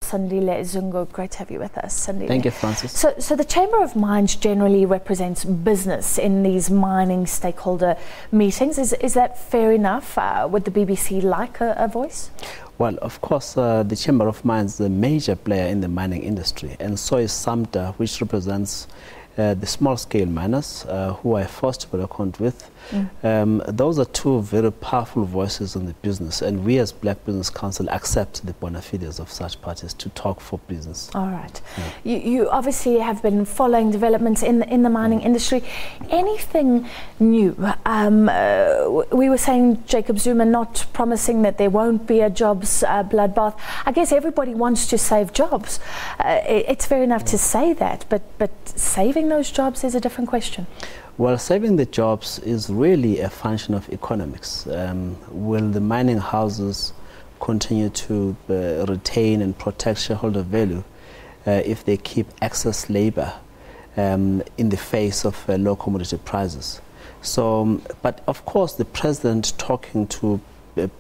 Sandile Zungu, great to have you with us, Sandile. Thank you, Francis. So the Chamber of Mines generally represents business in these mining stakeholder meetings. Is that fair enough? Would the BBC like a voice? Well, of course, the Chamber of Mines is a major player in the mining industry, and so is SAMTA, which represents the small-scale miners who are forced to be reckoned with. Those are two very powerful voices in the business, and we as Black Business Council accept the bona fides of such parties to talk for business. All right. Yeah. You obviously have been following developments in the mining industry. Anything new? We were saying Jacob Zuma not promising that there won't be a jobs bloodbath. I guess everybody wants to save jobs. It's fair enough to say that, but saving those jobs is a different question. Well, saving the jobs is really a function of economics. Will the mining houses continue to retain and protect shareholder value if they keep excess labor in the face of low commodity prices? So, but of course, the president talking to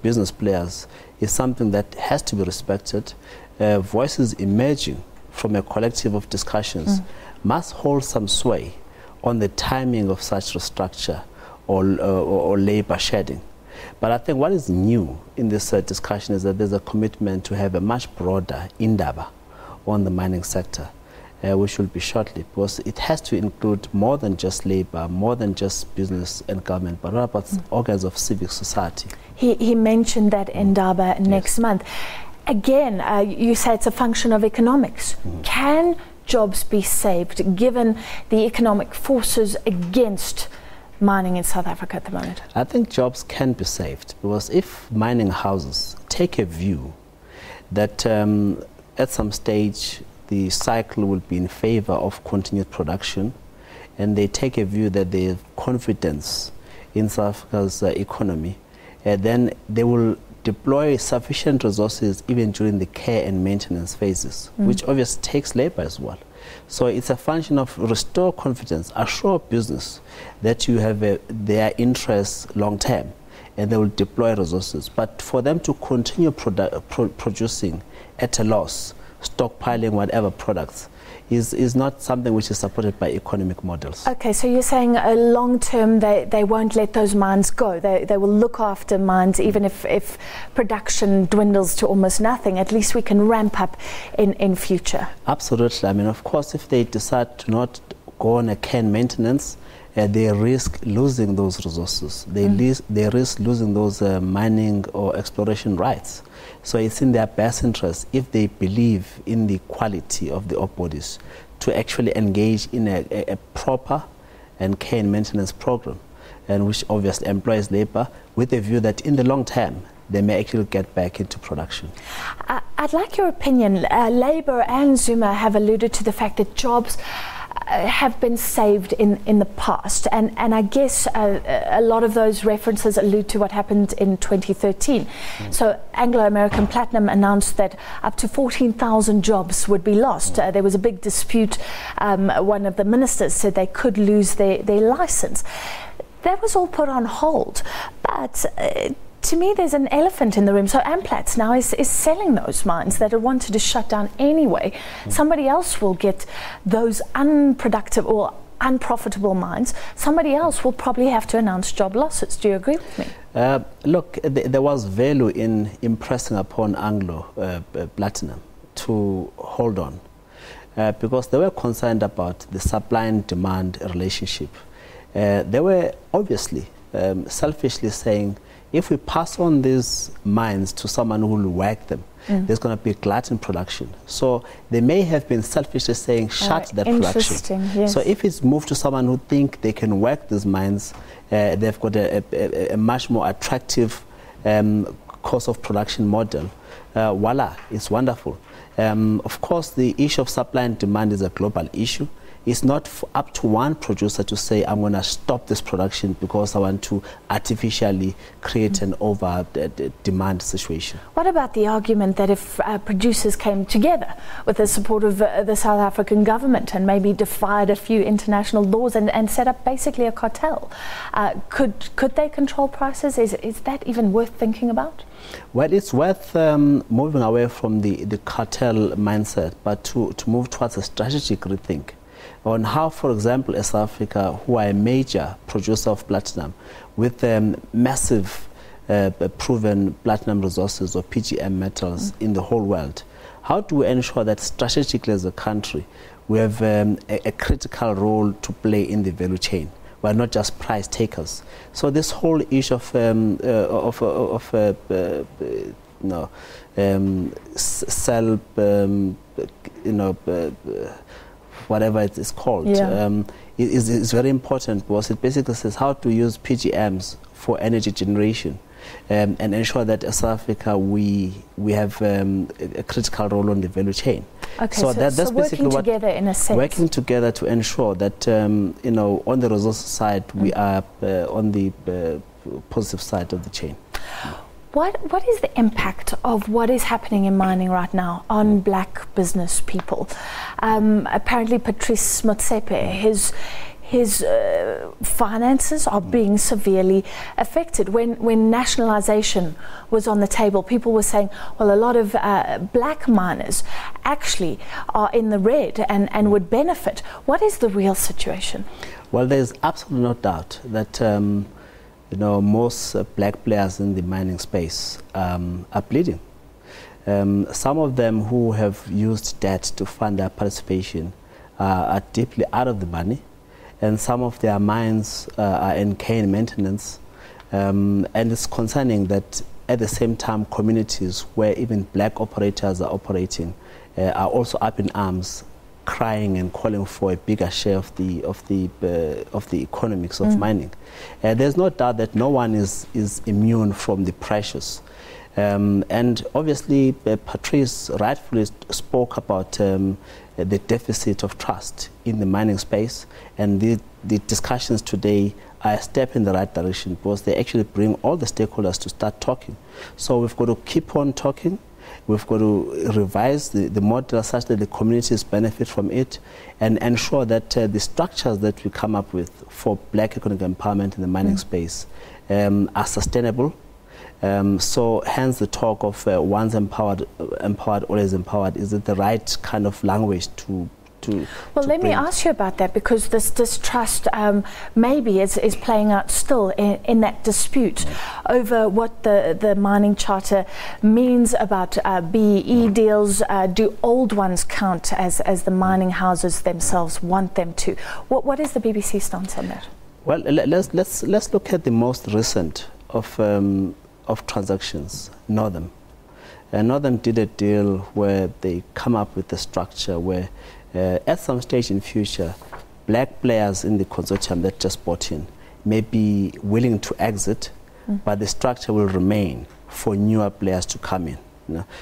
business players is something that has to be respected. Voices emerging from a collective of discussions must hold some sway on the timing of such restructure or labor shedding. But I think what is new in this discussion is that there's a commitment to have a much broader indaba on the mining sector, which will be shortly, because it has to include more than just labor, more than just business and government, but about organs of civic society. He mentioned that indaba next month. Again, you say it's a function of economics. Can jobs be saved given the economic forces against mining in South Africa at the moment? I think jobs can be saved, because if mining houses take a view that at some stage the cycle will be in favor of continued production, and they take a view that they have confidence in South Africa's economy, then they will deploy sufficient resources even during the care and maintenance phases, which obviously takes labor as well. So it's a function of restore confidence, assure business that you have their interests long term, and they will deploy resources. But for them to continue producing at a loss, stockpiling whatever products, is not something which is supported by economic models. Okay, so you're saying long term they won't let those mines go. They will look after mines even if production dwindles to almost nothing. At least we can ramp up in future. Absolutely. I mean, of course, if they decide to not go on a care and maintenance, they risk losing those resources. They risk losing those mining or exploration rights. So it's in their best interest, if they believe in the quality of the ore bodies, to actually engage in a proper and care and maintenance program, and which obviously employs labor with a view that in the long term they may actually get back into production. I'd like your opinion. Labour and Zuma have alluded to the fact that jobs have been saved in the past, and I guess a lot of those references allude to what happened in 2013. So Anglo-American Platinum announced that up to 14,000 jobs would be lost. There was a big dispute. One of the ministers said they could lose their license. That was all put on hold, but to me, there's an elephant in the room. So Amplats now is selling those mines that are wanted to shut down anyway. Somebody else will get those unproductive or unprofitable mines. Somebody else will probably have to announce job losses. Do you agree with me? Look, there was value in impressing upon Anglo Platinum to hold on, because they were concerned about the supply and demand relationship. They were obviously selfishly saying, if we pass on these mines to someone who will work them, there's going to be glut in production. So they may have been selfishly saying, shut that production. Yes. So if it's moved to someone who think they can work these mines, they've got a much more attractive cost of production model. Voila, it's wonderful. Of course, the issue of supply and demand is a global issue. It's not up to one producer to say, I'm going to stop this production because I want to artificially create an over-demand situation. What about the argument that if producers came together with the support of the South African government and maybe defied a few international laws and set up basically a cartel, could they control prices? Is that even worth thinking about? Well, it's worth moving away from the cartel mindset, but to move towards a strategic rethink on how, for example, as South Africa, who are a major producer of platinum, with massive proven platinum resources or PGM metals in the whole world, how do we ensure that strategically as a country we have a critical role to play in the value chain? We're not just price takers. So this whole issue of sell, whatever it is called, is very important, because it basically says how to use PGMs for energy generation, and ensure that as South Africa we have a critical role on the value chain. Okay, so that's basically working together in a sense. Working together to ensure that on the resources side we are on the positive side of the chain. What is the impact of what is happening in mining right now on black business people? Apparently Patrice Motsepe, his finances are being severely affected. When nationalization was on the table, people were saying, well, a lot of black miners actually are in the red and would benefit. What is the real situation? Well, there's absolutely no doubt that most black players in the mining space are bleeding. Some of them who have used debt to fund their participation are deeply out of the money, and some of their mines are in care and maintenance. And it's concerning that at the same time communities where even black operators are operating are also up in arms, crying and calling for a bigger share of the economics of mining. There's no doubt that no one is immune from the pressures. And obviously Patrice rightfully spoke about the deficit of trust in the mining space, and the discussions today are a step in the right direction, because they actually bring all the stakeholders to start talking. So we've got to keep on talking. We've got to revise the model such that the communities benefit from it, and ensure that the structures that we come up with for black economic empowerment in the mining space are sustainable. So hence the talk of once empowered, always empowered. Is it the right kind of language to well, let me ask you about that, because this distrust maybe is playing out still in that dispute over what the mining charter means about BEE deals. Do old ones count as the mining houses themselves want them to? What is the BBC stance on that? Well, let's look at the most recent of transactions. Northam did a deal where they come up with a structure where at some stage in future, black players in the consortium that just bought in may be willing to exit, but the structure will remain for newer players to come in.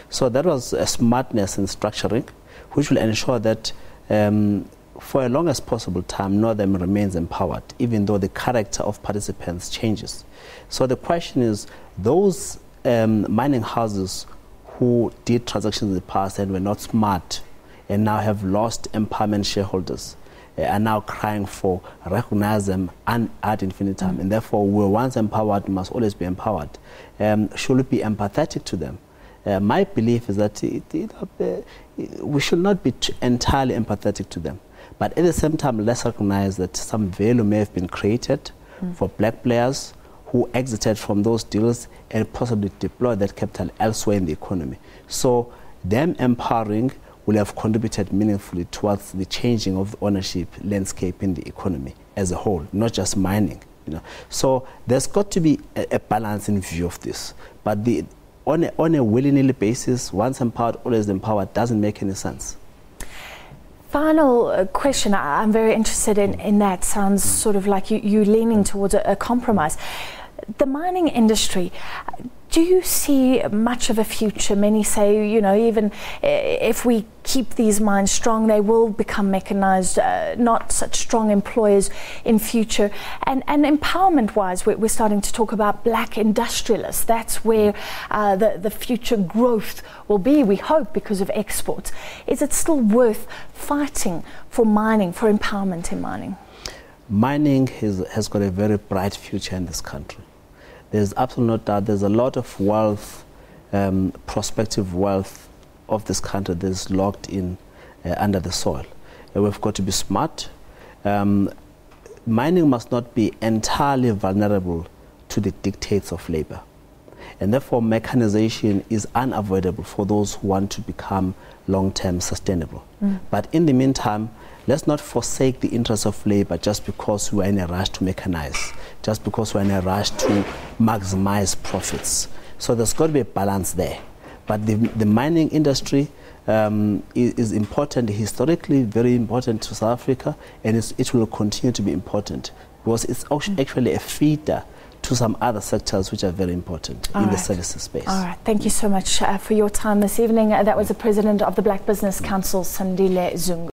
So that was a smartness in structuring, which will ensure that for a long as possible time, Northam remains empowered, even though the character of participants changes. So the question is, those mining houses who did transactions in the past and were not smart and now have lost empowerment shareholders are now crying for recognize them and ad infinitum, and therefore we're once empowered, must always be empowered. Should we be empathetic to them? My belief is that we should not be entirely empathetic to them, but at the same time let's recognize that some value may have been created for black players who exited from those deals and possibly deployed that capital elsewhere in the economy. So them empowering will have contributed meaningfully towards the changing of the ownership landscape in the economy as a whole, not just mining. So there's got to be a balance in view of this. But on a willy-nilly basis, once empowered, always empowered, doesn't make any sense. Final question. I'm very interested in that. Sounds sort of like you're leaning towards a compromise. The mining industry, do you see much of a future? Many say, even if we keep these mines strong, they will become mechanized, not such strong employers in future. And empowerment-wise, we're starting to talk about black industrialists. That's where the future growth will be, we hope, because of exports. Is it still worth fighting for mining, for empowerment in mining? Mining has got a very bright future in this country. There's absolutely no doubt. There's a lot of wealth prospective wealth of this country that is locked in under the soil. We've got to be smart. Mining must not be entirely vulnerable to the dictates of labor. And therefore, mechanization is unavoidable for those who want to become long-term sustainable. But in the meantime, let's not forsake the interests of labor just because we are in a rush to mechanize, just because we are in a rush to maximize profits. So there's got to be a balance there. But the mining industry is important, historically very important to South Africa, and it will continue to be important because it's actually a feeder to some other sectors which are very important in the services space. All right, thank you so much for your time this evening. That was the President of the Black Business Council, Sandile Zungu.